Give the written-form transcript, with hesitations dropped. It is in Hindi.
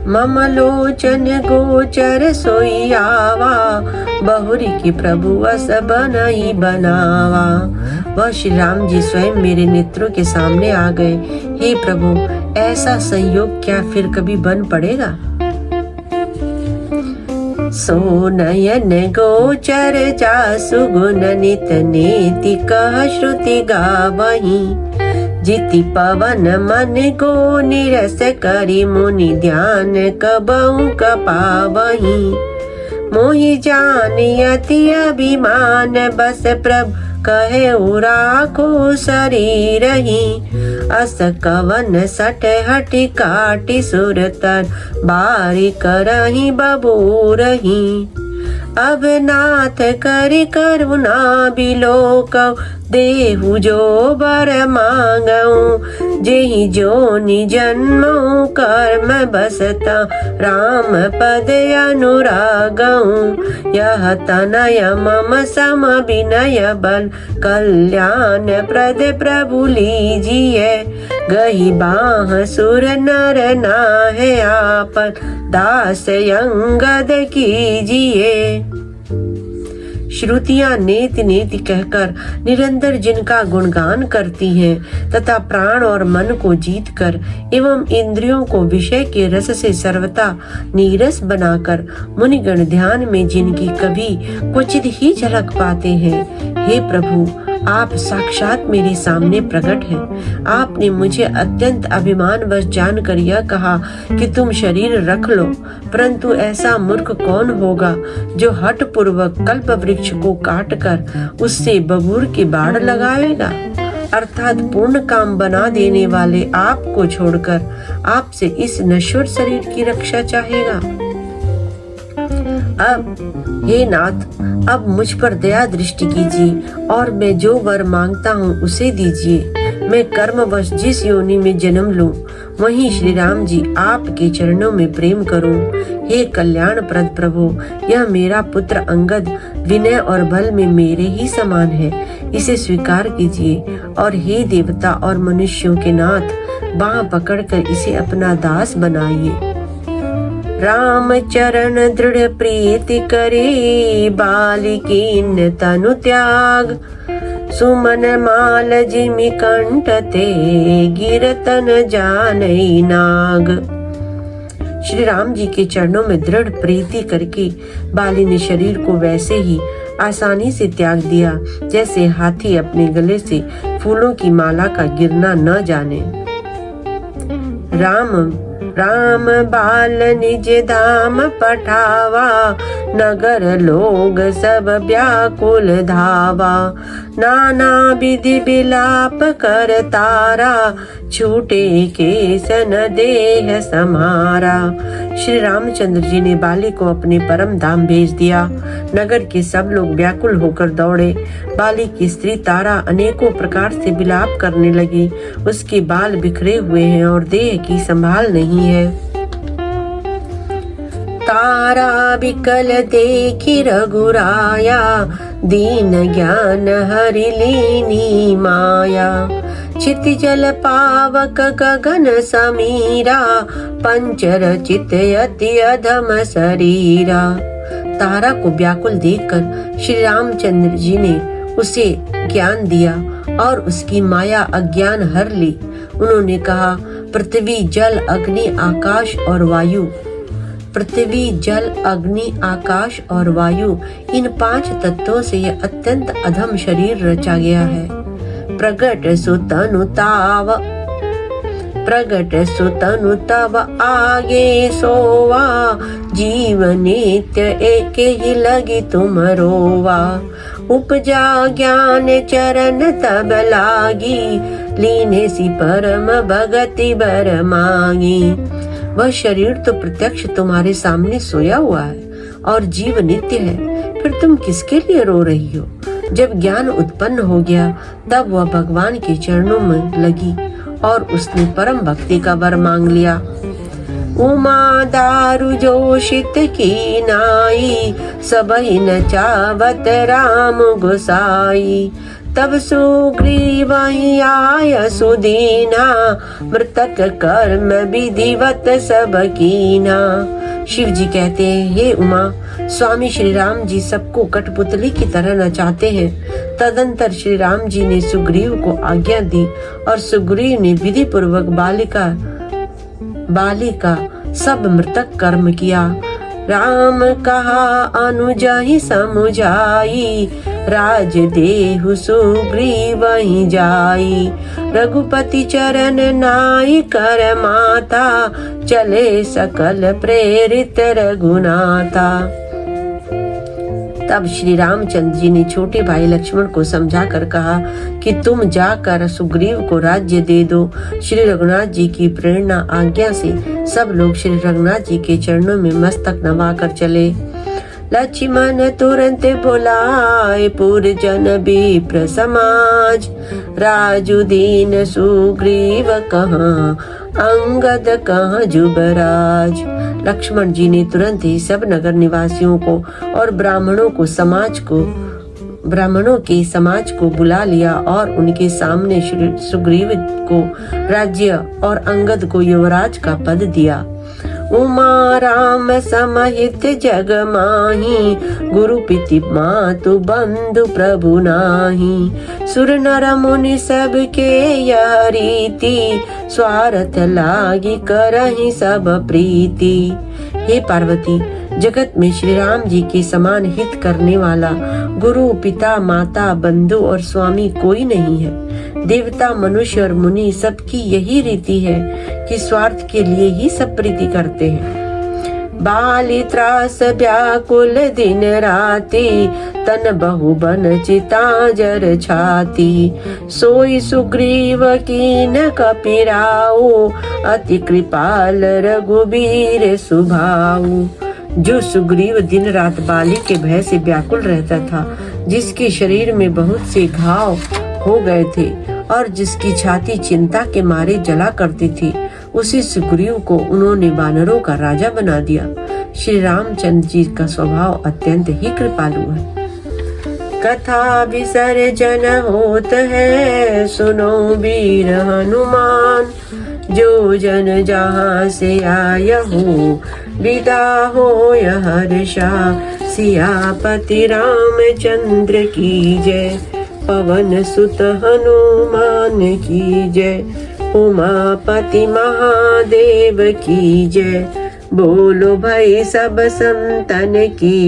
मम लोचन गोचर सोई आवा, बहुरी की प्रभु अस बनई बनावा। वह श्री राम जी स्वयं मेरे नेत्रों के सामने आ गए। हे प्रभु, ऐसा संयोग क्या फिर कभी बन पड़ेगा? सो नयन गोचर जासु गुण नित नेति कह श्रुति गावही, जिति पवन मन को निरस करी मुनि ध्यान कबहु कपावही। मोहि जानि अति अभिमान बस प्रभु कहे राखो शरीर ही, अस कवन सट हटि काटि सुरतर बारी करही बबूरही। अब नाथ करि करुणा बिलोकौ, देहु जो बर मांगऊ। जेहि जोनि जन्मऊ कर्म बसता, राम पद अनुरागऊ। यह तनय मम सम विनय बल, कल्याण प्रद प्रभु लीजिए। गही बाह सुर नर नाहे आपन, दास अंगद कीजिए। श्रुतियां नेति नेति कहकर निरंतर जिनका गुणगान करती हैं तथा प्राण और मन को जीतकर एवं इंद्रियों को विषय के रस से सर्वथा नीरस बनाकर मुनिगण ध्यान में जिनकी कभी क्वचित ही झलक पाते हैं, हे प्रभु, आप साक्षात मेरे सामने प्रकट हैं। आपने मुझे अत्यंत अभिमानवश जानकर यह कहा कि तुम शरीर रख लो, परंतु ऐसा मूर्ख कौन होगा जो हठ पूर्वक कल्प वृक्ष को काटकर उससे बबूर के बाढ़ लगाएगा? अर्थात पूर्ण काम बना देने वाले आपको छोड़कर आपसे इस नश्वर शरीर की रक्षा चाहेगा। अब हे नाथ, अब मुझ पर दया दृष्टि कीजिए और मैं जो वर मांगता हूँ उसे दीजिए। मैं कर्मवश जिस योनि में जन्म लूं, वहीं श्री राम जी आपके चरणों में प्रेम करूं। हे कल्याण प्रद प्रभु, यह मेरा पुत्र अंगद विनय और बल में मेरे ही समान है, इसे स्वीकार कीजिए। और हे देवता और मनुष्यों के नाथ, बाह पकड़कर इसे अपना दास बनाइए। राम चरण दृढ़ प्रीति करे, बालिकीन तनु त्याग। सुमन माल जिमि कंठ ते, गिरतन जानई नाग। श्री राम जी के चरणों में दृढ़ प्रीति करके बाली ने शरीर को वैसे ही आसानी से त्याग दिया जैसे हाथी अपने गले से फूलों की माला का गिरना न जाने। राम बाल निज धाम पठावा, नगर लोग सब व्याकुल धावा। नाना विधि विलाप कर तारा, छूटे केसन देह समारा। श्री रामचंद्र जी ने बाली को अपने परम धाम भेज दिया। नगर के सब लोग व्याकुल होकर दौड़े। बाली की स्त्री तारा अनेकों प्रकार से विलाप करने लगी। उसके बाल बिखरे हुए हैं और देह की संभाल नहीं है। तारा विकल देखी रघुराया, दीन ज्ञान हरि लीनी माया। क्षितिजल पावक गगन समीरा, पंचर चित अति अधम शरीरा। तारा को व्याकुल देखकर श्री रामचंद्र जी ने उसे ज्ञान दिया और उसकी माया अज्ञान हर ली। उन्होंने कहा, पृथ्वी जल अग्नि आकाश और वायु। पृथ्वी जल अग्नि आकाश और वायु, इन 5 तत्वों से यह अत्यंत अधम शरीर रचा गया है। प्रगट सुतनु तव आगे सोवा, जीव नित्य एक ही लगी तुम रोवा। उपजा ज्ञान चरण तब लागी, लीने सी परम भगति बर मांगी। वह शरीर तो प्रत्यक्ष तुम्हारे सामने सोया हुआ है और जीव नित्य है, फिर तुम किसके लिए रो रही हो? जब ज्ञान उत्पन्न हो गया तब वह भगवान के चरणों में लगी और उसने परम भक्ति का वर मांग लिया। उमा दारु जोशित की नाई, सबहि न चावत राम गोसाई। तब सुग्रीव ही आय सुदीना, मृतक कर्म विधिवत सब कीना। शिव जी कहते हैं, हे उमा, स्वामी श्री राम जी सबको कठपुतली की तरह नचाते हैं। तदंतर श्री राम जी ने सुग्रीव को आज्ञा दी और सुग्रीव ने विधि पूर्वक बालिका सब मृतक कर्म किया। राम कहा अनुजा ही समुझाई, राज देहु सुग्रीव ही जाई। रघुपति चरण नाई कर माता, चले सकल प्रेरित रघुनाथा। तब श्री रामचंद्र जी ने छोटे भाई लक्ष्मण को समझाकर कहा कि तुम जाकर सुग्रीव को राज्य दे दो। श्री रघुनाथ जी की प्रेरणा आज्ञा से सब लोग श्री रघुनाथ जी के चरणों में मस्तक नवाकर चले। लक्ष्मण तुरंत बुलाए पुरजन विप्र समाज, राजु दीन सुग्रीव कहाँ, अंगद कहाँ जुबराज। लक्ष्मण जी ने तुरंत ही सब नगर निवासियों को और ब्राह्मणों के समाज को बुला लिया और उनके सामने सुग्रीव को राज्य और अंगद को युवराज का पद दिया। उमा राम समहित जग माही, गुरु पिति मातु बंधु प्रभु नाही। सुर नर मुनि सब के यह रीति, स्वार्थ लागी करहि सब प्रीति। हे पार्वती, जगत में श्री राम जी के समान हित करने वाला गुरु पिता माता बंधु और स्वामी कोई नहीं है। देवता मनुष्य और मुनि सबकी यही रीति है कि स्वार्थ के लिए ही सब प्रीति करते हैं। बाली त्रास व्याकुल दिन राति, तन बहु बन चिता जर छाती। सोई सुग्रीव कीन कपिराऊ, अति कृपाल रघुबीर सुभाऊ। जो सुग्रीव दिन रात बाली के भय से व्याकुल रहता था, जिसके शरीर में बहुत से घाव हो गए थे और जिसकी छाती चिंता के मारे जला करती थी, उसी सुग्रीव को उन्होंने वानरों का राजा बना दिया। श्री रामचंद्र जी का स्वभाव अत्यंत ही कृपालु है। कथा विसर्जन होत है, सुनो वीर हनुमान। जो जन जहाँ से आया हो, विदा हो हर्षा। सियापति रामचंद्र की जय, पवन सुत हनुमान की जय। उमापति महादेव की जय, बोलो भाई सब संतन की।